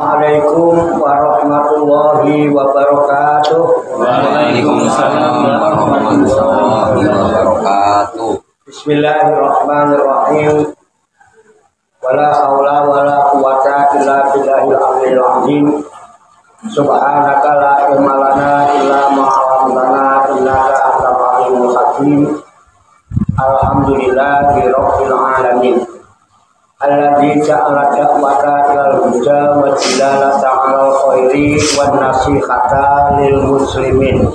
Assalamualaikum warahmatullahi wabarakatuh. Waalaikumsalam warahmatullahi wabarakatuh. Bismillahirrahmanirrahim. Wala haula wala quwwata illa billahil aliyil azim. Subhanaka la ilma lana illa ma 'allamtana innaka antal alimul hakim. Alhamdulillahi rabbil alamin. Alladzi ja'ala da'wata ilal huda wa dilalata 'alal khairi wan nasihata lil muslimin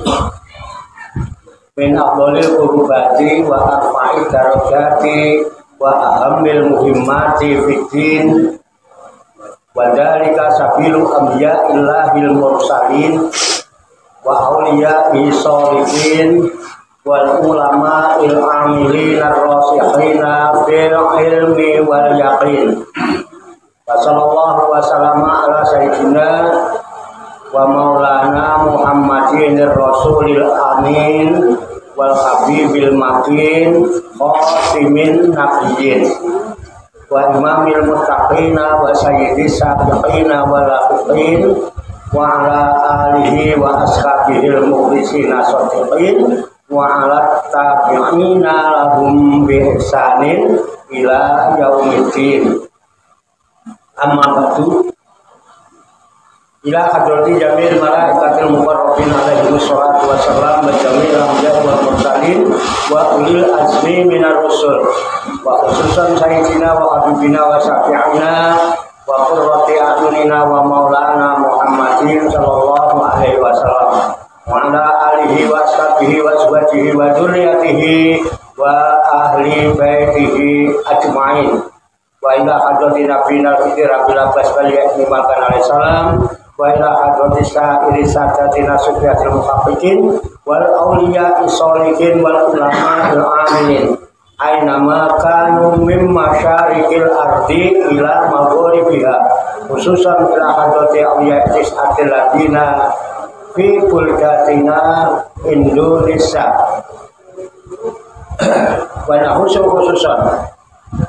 min afdhalil qurbati wa arfa'i darajati wa ahammil muhimmati fid din wa dzalika sabilu anbiya'illahil mursalin wa auliya'i sholihin wal ulama il amilin ar-rasikhina bil ilmi wal yaqin. Wa sallallahu wa sallama ala sayyidina wa maulana Muhammadin rasulil amin wal habibil makin khatimin nabiyyin wa imamil muttaqina wa sayyidis sabiqina wal laqiin wa ala alihi wa ashabihil mukhlisina shadiqin wa ala tabi'ina lahum bi ihsanin ila yaumiddin. Amma ba'du. Ila hadrati jamil malaikatil muqarrabin alaihi wassalatu wassalam wa jamil anbiya wal mursalin wa ulil azmi minar rusul wa khususan sayyidina wa habibina wa syafi'ina wa qurrati a'yunina wa maulana Muhammadin sallallahu alaihi wasallam wa ala alihi wa ashabihi wa azwajihi wa dzurriyyatihi wa ahli baitihi ajmain wa ila hadrati nabiyina al-fitir Abil Abbas Baliyah Makan alaihi salam wa ila hadrati sa'iri sadatina sufiyatil muhaqqiqin wal awliya isholihin wal ulama al-amilin aina ma kanu mim masyariqil ardi ila maghribiha khususan ila hadrati awliya tis'atil ladina fi bulgatina Indonesia wa nahusu khususan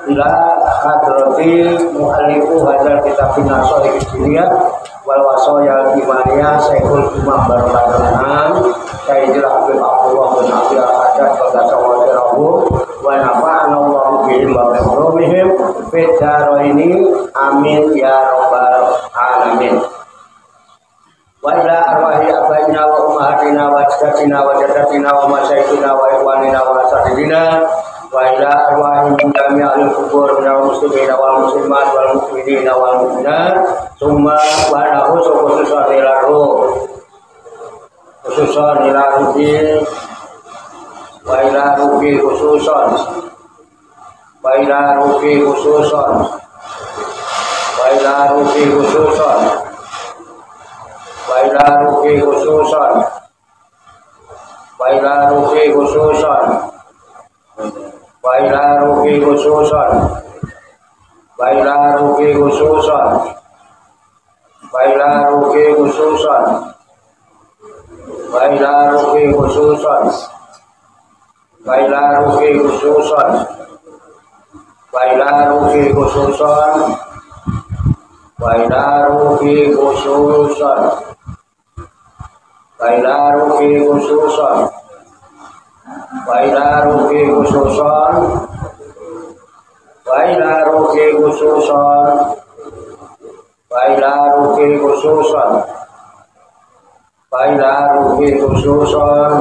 ila hadrati mu'allifu hadal kitabin nasohi kisiria wal wasoya imaniyah Syekhul Imam Barokatanam Sayyidil Habib Abdullah bin Abdul Haddad wa tasawwarahu wa nafa'ana Allahu bihim wa bi'ulumihim fid dharaini amin ya rabbal alamin. Wa ila arwahi abaina wa ummahatina wa ajdatina wa jaddatina wa masyayikhina wa ikhwanina wa asatidina wa ila arwahi jami'il kubur minal muslimina wal muslimat wal mu'minina wal mu'minat summa wa lahu khususan ila ruh khususan ila ruhi wa ila ruhi khususan wa ila ruhi khususan wa ila ruhi khususan wa ila ruhi khususan wa ila ruhi khususan wa ila ruhi khususan wa ila ruhi khususan wa ila ruhi khususan wa ila ruhi khususan wa ila ruhi khususan wa ila ruhi khususan wa ila ruhi khususan wa ila ruhi khususan wa ila ruhi khususan wa ila ruhi khususan wa ila ruhi khususan wa ila ruhi khususan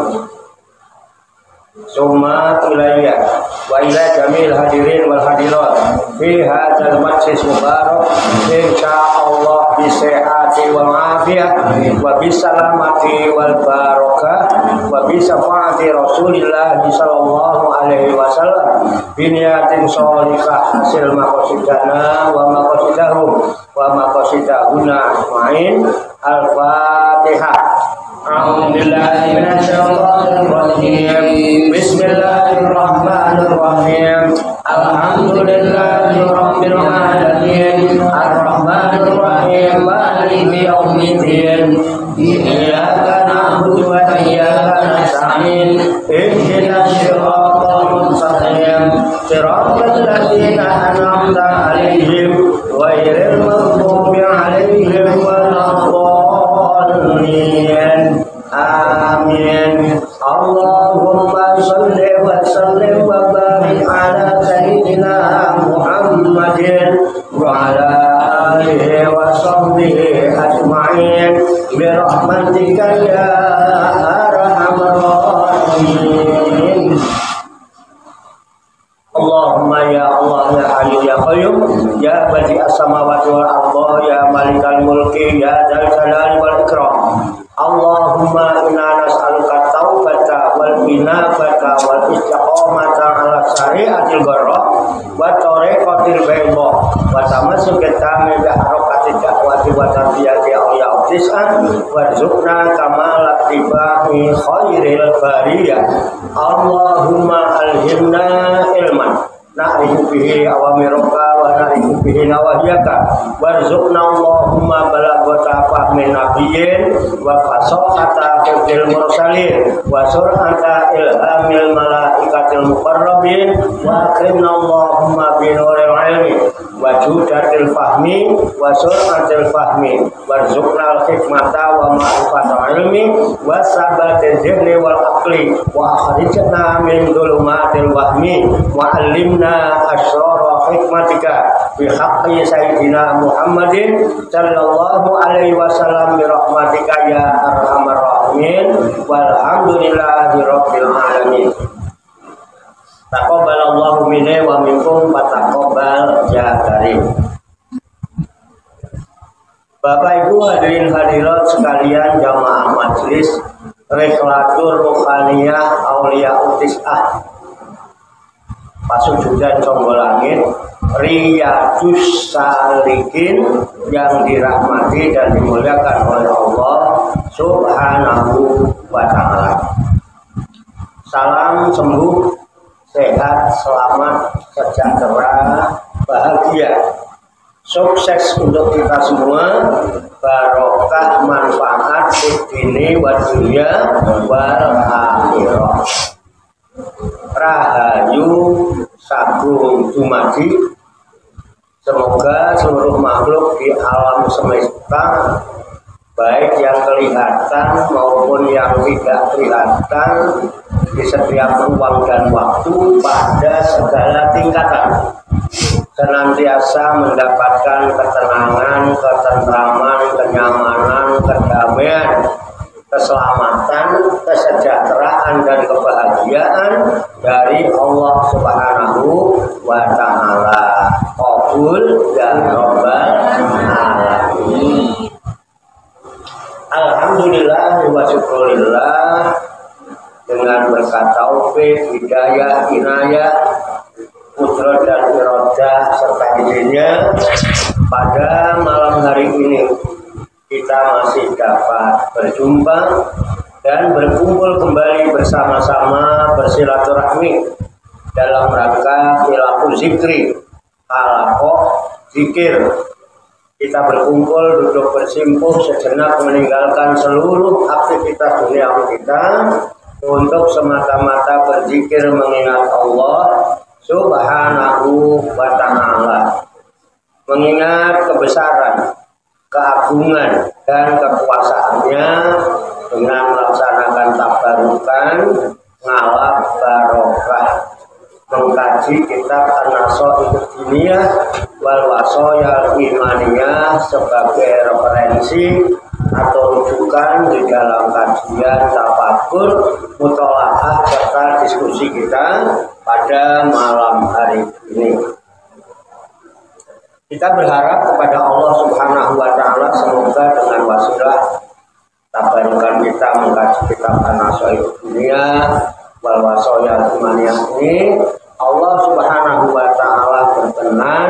summa ilayya wa ila jamil hadirin wal hadirat fi hadzal majlis mubarak insyaallah bi sihhati wal afiyah wa bi salamati wal barakah wa bi syafaati Rasulillah sallallahu alaihi wasallam bi niyatin sholihah hasil maqasidana wa maqasidahum wa maqasidahuna ajmain. Al-Fatihah. A'udzubillahi minasyaitonir rajim. Bismillahirrahmanirrahim. Alhamdulillahi rabbil alamin. Ar-Rahmanir Rahim. Maliki yaumiddin. Iyyaka na'budu wa iyyaka nasta'in. Ihdinas siratal mustaqim. Siratal ladzina an'amta 'alaihim ghairil maghdubi 'alaihim sahbihi ajma'in bi rahmatika ya arhamar rahimin. Allahumma ya Allah ya Hayyu ya Qayyum ya badi'as samawati wal ardi ya malikal mulki ya dzal jalali wal ikram. Allahumma inna nas'aluka taubata wal inabata wal istiqamata ala syari'atil gharra wa tariqatil bayda wa tamassuka tamil bi harakati da'wati wa tarbiyati awliya tis'an warzuqna kamala tibahi khairil bariyah. Allahumma alhimna ilman na'rifu bihi awamiraka wa na'rifu bihi nawahiyaka warzuqna Allahumma balagata fahmin nabiyyin wa fasahata fil mursalin wa sur'ata ilhamil malaikatil muqarrabin wa akrimna Allahumma bi nuril ilmi wa judatil fahmi wa sur'atil fahmi warzuqna al-hikmata wa ma'rifatal ilmi wa sabatil zihni wal aqli wa akhrijna min dhulumatil wahmi wa alimna asrara hikmatika bi haqqi sayyidina Muhammadin sallallahu alaihi wasallam bi rahmatika ya arhamar rahimin walhamdulillahi rabbil alamin. Taqabbalallahu minna wa minkum wa taqabbal ya karim. Bapak Ibu hadirin hadirat sekalian jamaah majelis Rikhlatur Ruhaniyah Aulia Utis'ah Pasujudan Songgolangit Riyadus Salikin yang dirahmati dan dimuliakan oleh Allah Subhanahu wa ta'ala. Salam sembuh, sehat, selamat, sejahtera, bahagia, sukses untuk kita semua, barokah manfaat di wa dunya wal akhirah. Rahayu sagung dumadi. Semoga seluruh makhluk di alam semesta, baik yang kelihatan maupun yang tidak kelihatan, di setiap ruang dan waktu pada segala tingkatan, senantiasa mendapatkan ketenangan, ketentraman, kenyamanan, kedamaian, keselamatan, kesejahteraan dan kebahagiaan dari Allah Subhanahu wa ta'ala. Qabul ya rabbal alamin. Alhamdulillah wa syukurillah, dengan berkat taufik, hidayah, inayah, kudrat dan iradah serta izinnya, pada malam hari ini kita masih dapat berjumpa dan berkumpul kembali bersama-sama bersilaturahmi dalam rangka hilaful zikri, halaqah zikir. Kita berkumpul, duduk bersimpuh sejenak, meninggalkan seluruh aktivitas dunia kita untuk semata-mata berzikir mengingat Allah Subhanahu wa ta'ala, mengingat kebesaran, keagungan dan kekuasaannya dengan melaksanakan tabarukan, ngalap barokah, mengkaji kitab An-Nasai'ud Diniyah wal Wasoyal Imaniyah sebagai referensi atau rujukan di dalam kajian tafakur, mutolaah serta diskusi kita pada malam hari ini. Kita berharap kepada Allah Subhanahu wa ta'ala, semoga dengan wasilah tabarukan kita mengkaji kitab An-Nasai'ud Diniyah wal Wasoyal Imaniyah ini, Allah Subhanahu wa ta'ala berkenan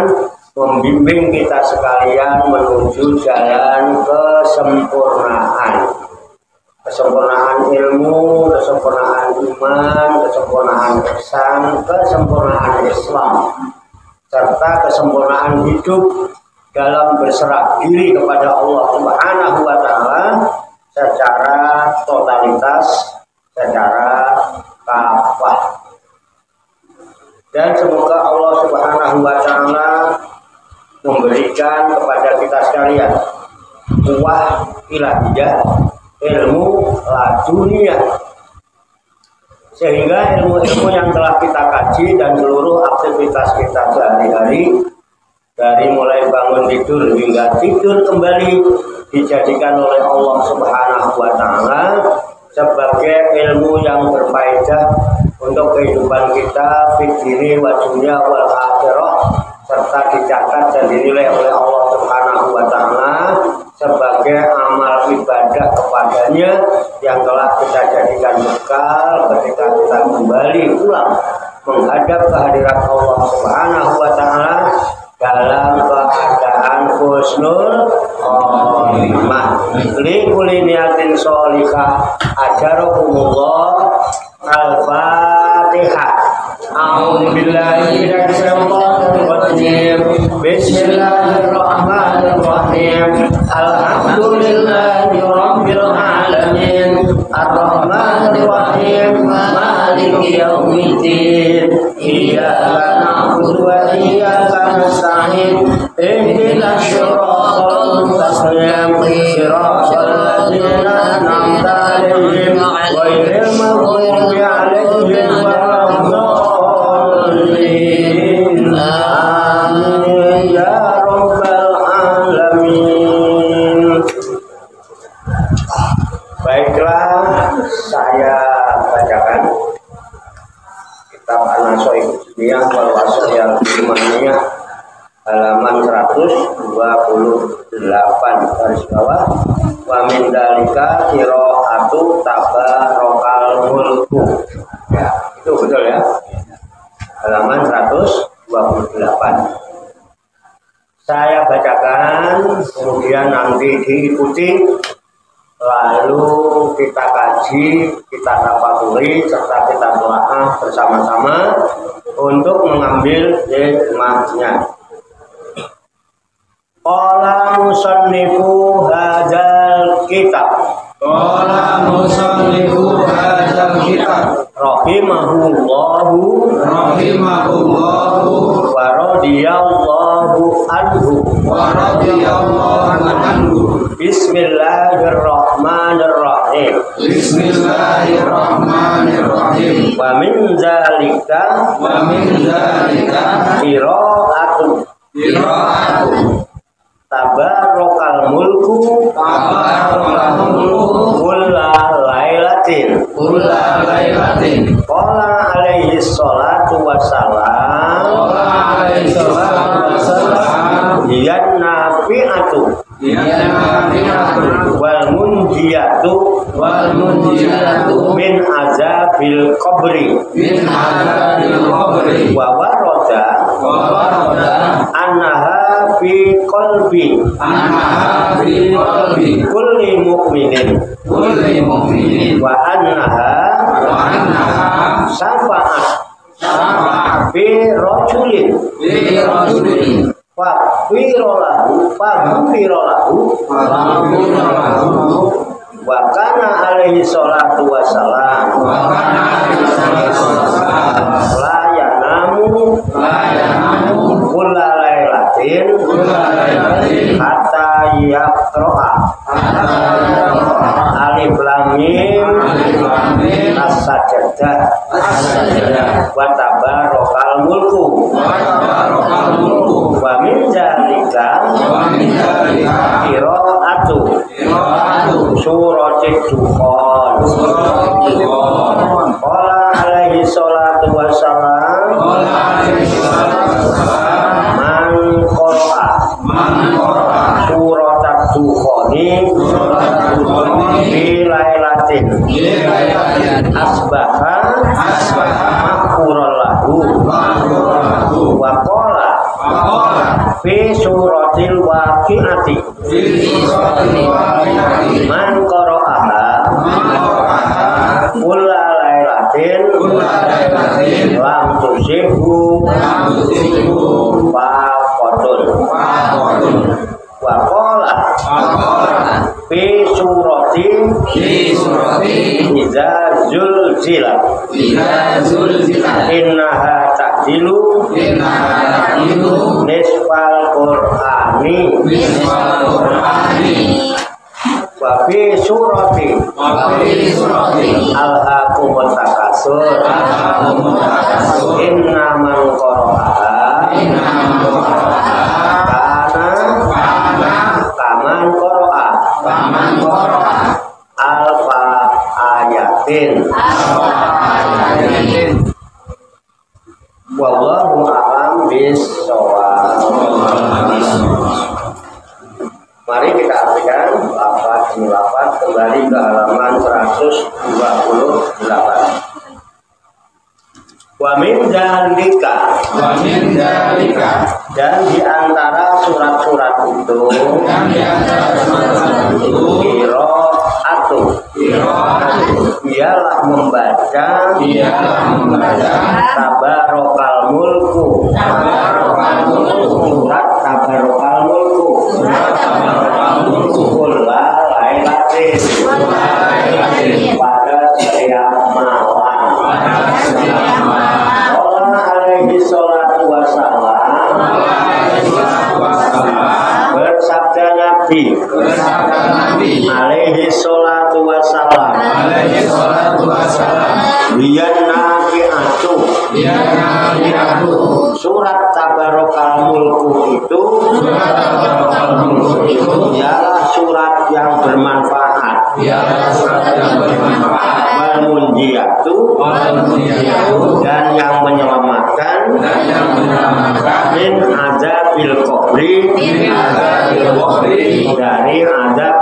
membimbing kita sekalian menuju jalan kesempurnaan. Kesempurnaan ilmu, kesempurnaan iman, kesempurnaan ihsan, kesempurnaan Islam, serta kesempurnaan hidup dalam berserah diri kepada Allah Subhanahu wa ta'ala secara totalitas, secara kafah. Dan semoga Allah Subhanahu wa ta'ala memberikan kepada kita sekalian kuwah ilahiyah, ilmu laduniyah, sehingga ilmu-ilmu yang telah kita kaji dan seluruh aktivitas kita sehari-hari dari mulai bangun tidur hingga tidur kembali dijadikan oleh Allah Subhanahu wa Ta'ala sebagai ilmu yang berfaedah untuk kehidupan kita fid dini wa dunya wal akhirah, serta dicatat dan dinilai oleh Allah Subhanahu wa Ta'ala sebagai amal ibadah kepadanya yang telah kita jadikan bekal ketika kita kembali pulang menghadap kehadirat Allah Subhanahu wa Ta'ala dalam keadaan husnul khotimah. Li kulli niyatin sholihah ajarakumullah. Al-Fatihah. A'udzu billahi minasy syaithanir rajim. Bismillahirrahmanirrahim. Alhamdulillahi rabbil alamin. Ar-Rahmanir Rahim. Maliki yaumiddin. Iyyaka na'budu wa iyyaka nasta'in. Ihdinas siratal mustaqim. Shiratal ladzina an'amta 'alaihim ghairil maghdubi 'alaihim waladdallin. Amin ya rabbal alamin. Baiklah, saya bacakan kitab An-Nasoih Dunia wal Wasoyal Imaniyah halaman 128 garis bawah. Wa min dalika qiraatu tabarokal mulku. Ya, itu betul ya. Halaman 128. Saya bacakan, kemudian nanti diikuti, lalu kita kaji, kita tafakuri, serta kita doa bersama-sama untuk mengambil hikmahnya. Qala musannifu hadzal kitab. Qala musannifu hadzal kitab. Rahimahullahu wa radiyallahu anhu. Bismillahirrahmanirrahim. Wa min zalika qiraatu tabarokal mulku kulla lailatin. Qala alaihi salatu wassalam hiyan nafi'atu wal munjiyatu min azabil qabri wa warada annaha fi qalbi kulli mu'minin wa annaha syafa'at fi rajulin faghfira lahu wa kana alaihi salatu wassalam la yanamu kulla lailatin hatta yaqra'a alif lam mim as-sajdah wa tabarokal mulku wa min zalika qiraatu suratul dukhan. Qala alaihi salatu wassalam man qara'a suratul dukhani fi lailatin asbaha maghfuran lahu wa qala fi suratil waqi'ati man qara'aha kulla lailatin lam tusibhu faqatun wa qala fi surati iza zulzilat innaha ta'dilu nisfal qur'ani wa fi surati alhaqumut takasur inna man qara'aha faman qara'a alfa ayatin wallahu a'lam bishawab. Mari kita artikan lafaz demi lafaz kembali ke halaman 128. Wa min dzalika dan di antara surat-surat itu qiraatu ialah membaca tabarokal mulku surat tabarokal mulku kulla lailatin pada setiap malam. Alaihi salatu wassalam bersabda Nabi alaihi salatu wassalam biyan nafi'atu surat tabarokal mulku itu ialah surat yang bermanfaat Al-Munjiyatu dan yang menyelamatkan min azabil qabri dari azab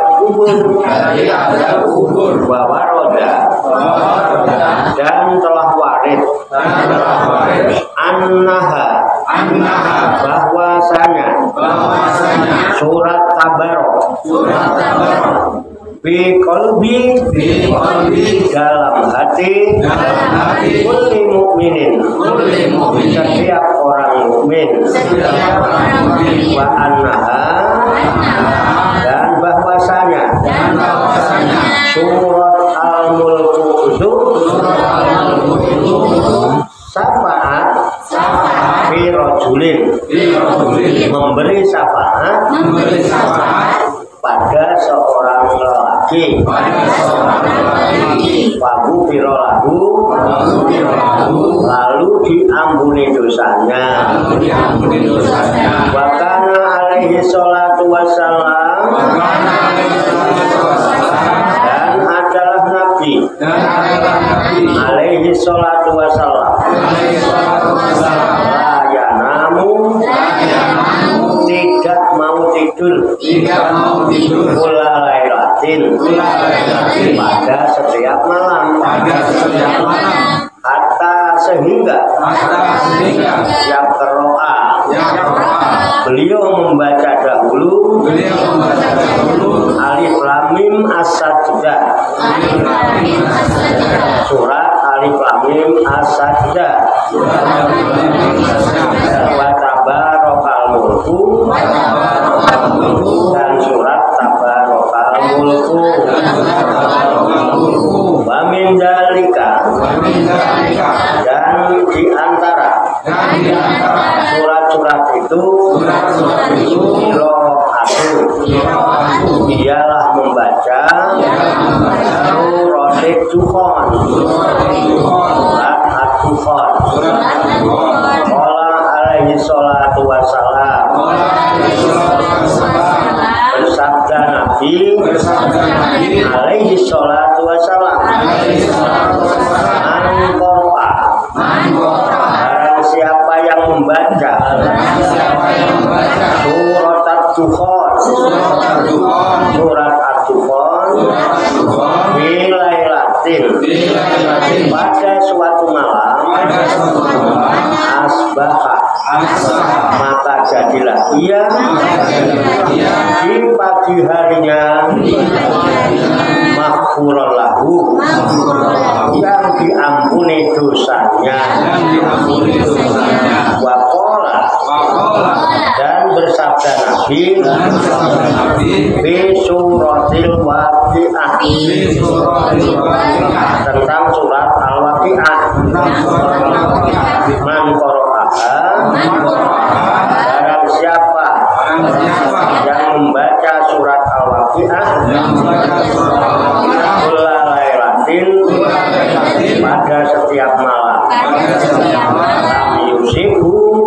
kubur wa waroda dan telah warid annaha bahwasanya surat tabarok fi qalbi dalam hati kulli mukminin setiap orang mukmin wa annaha dan bahwasanya surat al-mulku itu syafaat fi rajulin memberi syafaat pada seorang lelaki Wabu birolahu lalu diampuni dosanya Wakana alaihi salatu wassalam dan adalah Nabi alaihi salatu wassalam layanamu tidak mau tidur kula lailatin pada setiap malam hatta sehingga yang keroa beliau membaca dahulu alif lam mim as-sajdah surat alif lam mim as-sajdah wa tabarokal mulku dan surat tabarokal mulku wa min dzalika dan di antara surat-surat itu qiraatu ialah membaca surat Ad-Dukhan surat Ad-Dukhan qala alaihi salatu wassalam bersabda Nabi alaihi salatu wassalam barang siapa yang membaca surat Ad-Dukhan surat Ad-Dukhan bilailatin pada suatu malam asbaha maka jadilah ia di pagi harinya maghfuran lahu yang diampuni dosanya waqala dan bersabda Nabi bi suratil waqi'ah tentang surat al-waqi'ah man qara'aha barang siapa yang membaca surat al-waqi'ah kulla lailatin pada setiap malam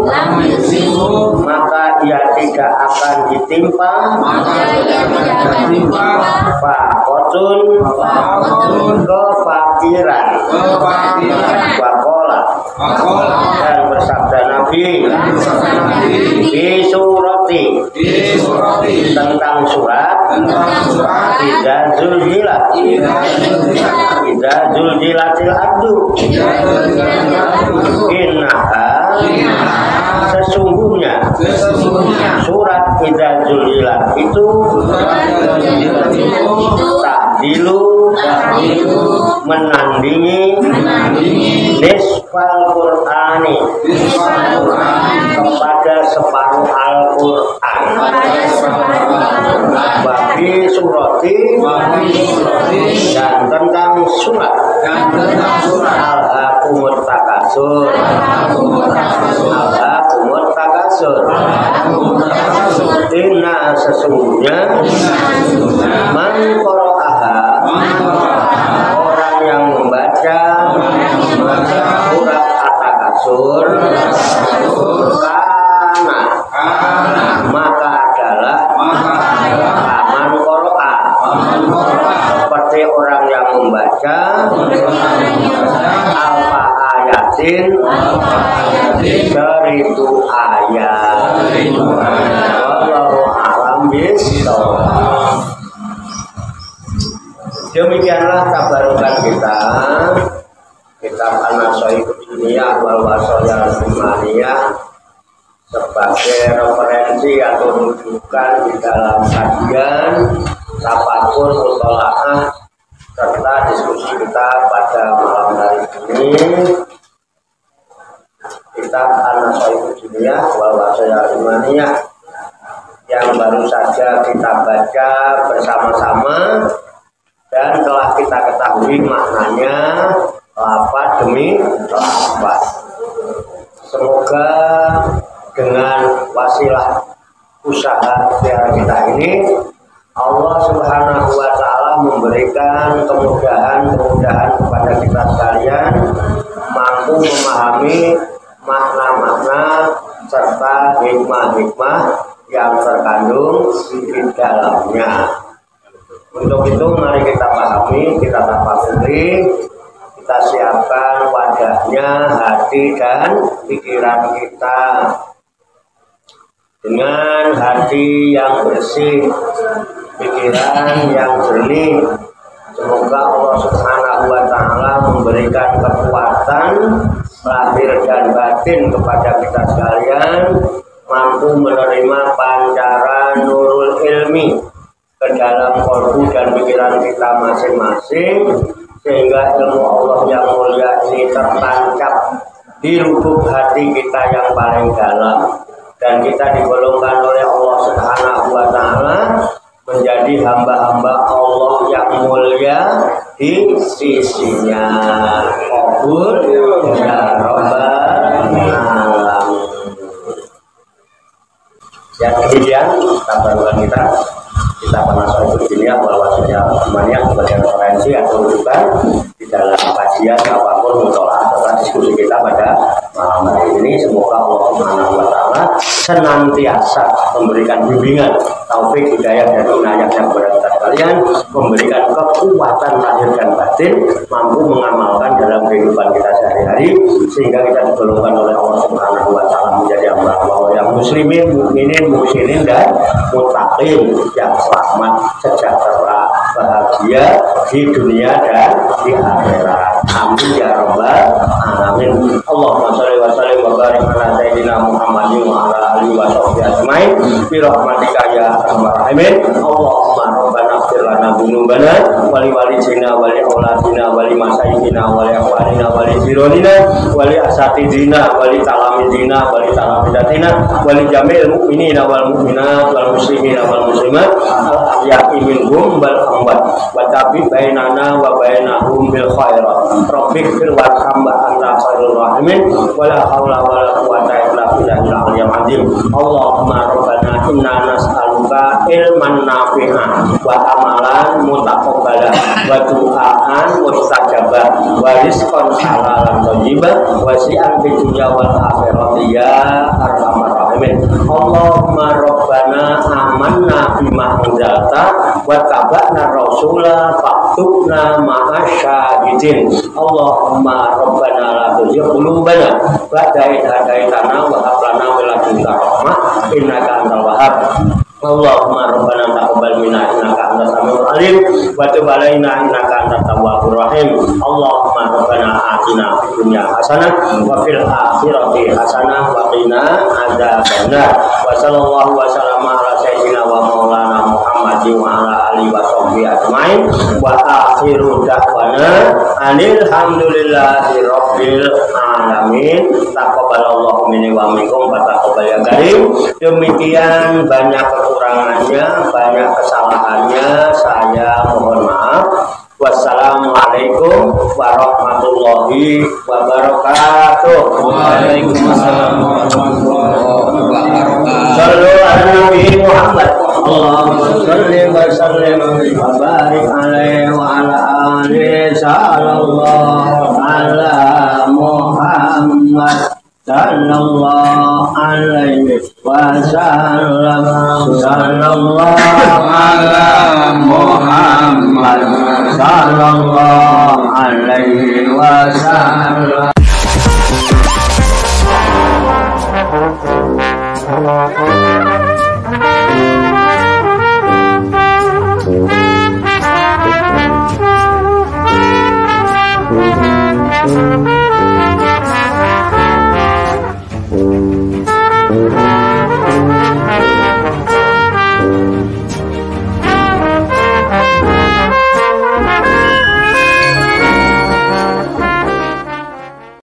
lam yusibu maka ia tidak akan ditimpa fakotun kefakiran wakola dan bersabda Nabi di surati tentang surat Idza zulzilatil ardu innaha sesungguhnya surat Idza zulzilat itu ta'dilu menandingi nisfal Qur'ani kepada separuh Al-Qur'an bagi surati dan tentang surat Al-Hakumut Takasur inna sesungguhnya man qara'aha orang yang membaca surat At-Takasur maka adalah aman qara'a seperti orang yang membaca alfa ayatin seribu ayat. Wallahu a'lam bishawab. Demikianlah tabarukan kita kitab An-Nasaihud Dunia wal Wasoyal Imaniyah sebagai referensi atau rujukan di dalam kajian tafakur mutolaah serta diskusi kita pada malam hari ini. Kitab An-Nasaihud Dunia wal Wasoyal Imaniyah yang baru saja kita baca bersama-sama dan telah kita ketahui maknanya lafaz demi lafaz. Semoga dengan wasilah usaha ikhtiar kita ini Allah Subhanahu wa taala memberikan kemudahan kepada kita sekalian mampu memahami makna-makna serta hikmah-hikmah yang terkandung di dalamnya. Untuk itu mari kita pahami, kita tafakuri, kita siapkan wadahnya hati dan pikiran kita dengan hati yang bersih, pikiran yang jernih. Semoga Allah Subhanahu wa taala memberikan kekuatan lahir dan batin kepada kita sekalian, mampu menerima pancaran nurul ilmi ke dalam kalbu dan pikiran kita masing-masing, sehingga ilmu Allah yang mulia ini tertancap di lubuk hati kita yang paling dalam, dan kita digolongkan oleh Allah Subhanahu wa taala menjadi hamba-hamba Allah yang mulia di sisinya. Qabul ya rabbal alamin. Ya, kemudian tabarukan kita An-Nasaihud Dunia wal Wasoyal Imaniyah sebagai referensi atau rujukan di dalam kajian apapun mutolaah serta diskusi kita pada malam hari ini. Semoga Allah Subhanahu wa taala senantiasa memberikan bimbingan, taufik, hidayah dan inayahnya kepada kita sekalian, memberikan kekuatan lahir dan batin, mampu mengamalkan dalam kehidupan kita sehari-hari, sehingga kita digolongkan oleh Allah Subhanahu wa taala menjadi hamba-hamba yang muslimin, mukminin, muhsinin dan muttaqin yang selamat, sejahtera, bahagia di dunia dan di akhirat. Amin ya rabbal alamin. Allahumma shalli wa sallim wa barik ala sayyidina Muhammadin wa ala alihi wa sahbihi ajmain bi rahmatika ya arhamar rahimin. Allahumma rabbana ighfir lana dzunubana wa li walidina wa li auladina wa li masayyidina wa li akhwanina wa li jiranina wa li asatidina wa li talamidina wa li talamidatina wa li jami'il mu'minina wal mu'minat wal muslimina wal muslimat al ahya'i minhum wal amwat wa tabi bainana wa bainahum bil khairat. Rabbik fir warham anta khairur rahimin wa la haula wa la quwwata illa billahil aliyyil azim. Allahumma rabbana inna nas'aluka ilman nafi'an wa amalan mutaqabbalan wa du'aan mustajabah wa rizqan halalan thayyiban wa si'an fid dunya wal akhirati ya arhamar rahimin. Allahumma rabbana amanna bima anzalta wa tabana rasula waktubna ma'asyahidin. Allahumma rabbana la tuzigh qulubana ba'da idh hadaitana wa hab lana min ladunka rahmah innaka antal wahhab. Allahumma rabbana taqabbal minna innaka antas samiul alim wa tub alaina innaka antat tawwabur rahim. Allahumma rabbana atina fid dunya hasanah wa fil akhirati hasanah wa qina adzabannar. Wa sallallahu wa sallama ala sayyidina wa maulana Muhammadin wa ala alihi wa sahbihi ajmain. Wa akhiru da'wana alhamdulillahi rabbil alamin. Taqabbalallahu minni wa minkum wa taqabbal ya karim. Demikian banyak kekurangannya, banyak kesalahannya, saya mohon maaf. Wassalamualaikum warahmatullahi wabarakatuh. Waalaikumsalam warahmatullahi wabarakatuh. Sallu ala Nabi Muhammad. Allahumma shalli wa sallim wa barik alaihi wa ala alihi sallallahu ala Muhammad. Sallallahu alaihi wasallam. Sallallahu ala Muhammad. Sallallahu alaihi wasallam.